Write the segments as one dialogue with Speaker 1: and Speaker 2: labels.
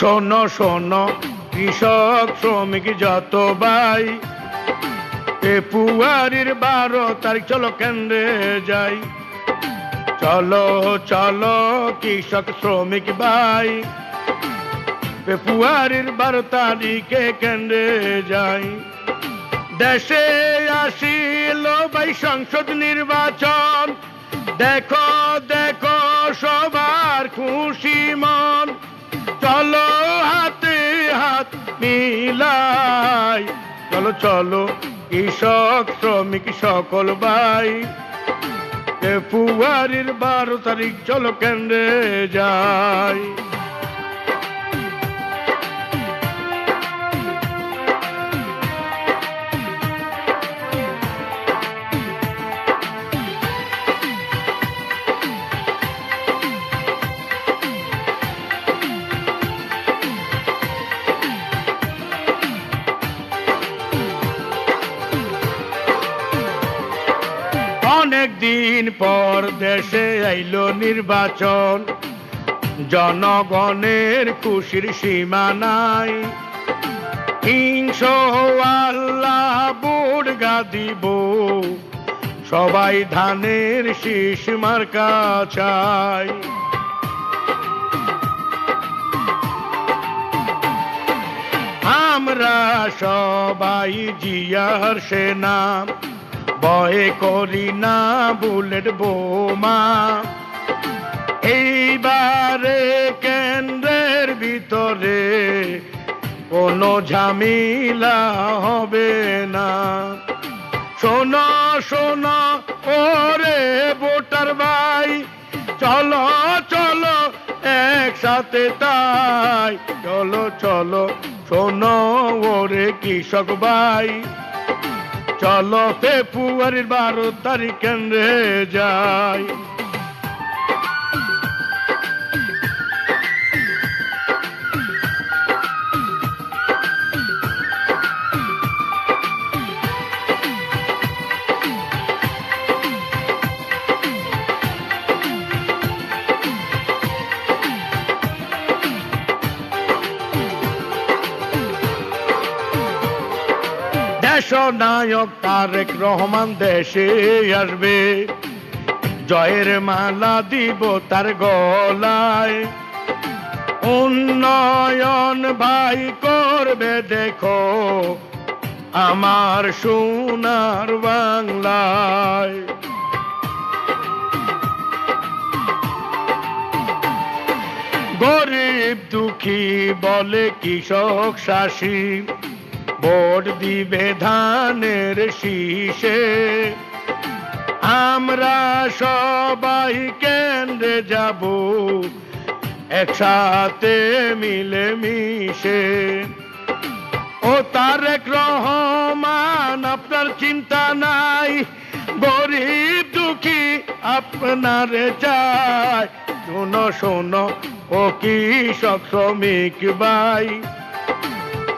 Speaker 1: শোনো শোনো কৃষক শ্রমিক যত ভাই, ফেব্রুয়ারির 12 তারিখ চলো কেন্দ্রে যাই। চলো চলো কৃষক শ্রমিক ভাই, ফেব্রুয়ারির 12 তারিখে কেন্দ্রে যাই। দেশে আসিল ভাই সংসদ নির্বাচন, দেখো দেখো সবার খুশি মন। চলো হাতে হাত মিলাই, চলো চলো কৃষক শ্রমিক সকল ভাই, ফেব্রুয়ারির 12 তারিখ চলো কেন্দ্রে যাই। অনেক দিন পর দেশে আইলো নির্বাচন, জনগণের খুশির সীমা নাই। ইনশাআল্লাহ ভোট দিব, সবাই ধানের শীষ মার্কা চাই। আমরা সবাই জিয়ার সেনা, ভয় করি না বুলেট বোমা। এইবারে কেন্দ্রের ভিতরে কোনো ঝামেলা হবে না। শোনো শোনো ওরে ভোটার ভাই, চলো চলো একসাথে তাই। চলো চলো শোনো ওরে কৃষক ভাই, চলো ফেব্রুয়ারির 12 তারিখ কেন্দ্রে যাই। দেশনায়ক তারেক রহমান দেশে আসবে, জয়ের মালা দিব তার গলায়। উন্নয়ন ভাই করবে দেখো আমার সোনার বাংলায়। গরিব দুঃখী বলে কৃষক শাসী, ভোট দিবে ধানের শীষে। আমরা সবাই কেন্দ্রে যাব, একসাথে মিলে মিশে। ও তারেক রহমান আপনার চিন্তা নাই, গরিব দুঃখী আপনার চাই। শোনো শোনো ও কৃষক শ্রমিক ভাই,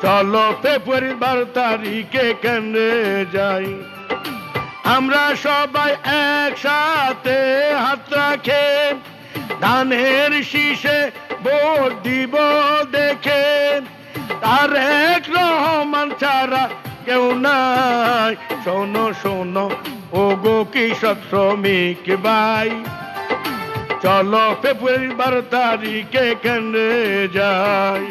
Speaker 1: চলো ফেব্রুয়ারির 12 তারিখে কেন্দ্রে যাই। আমরা সবাই একসাথে হাত রাখে, ধানের শীষে ভোট দিব দেখে। তারেক রহমান ছাড়া কেউ নাই। শোনো শোনো ও গো কৃষক শ্রমিক ভাই, চলো ফেব্রুয়ারির 12 তারিখে কেন্দ্রে যাই।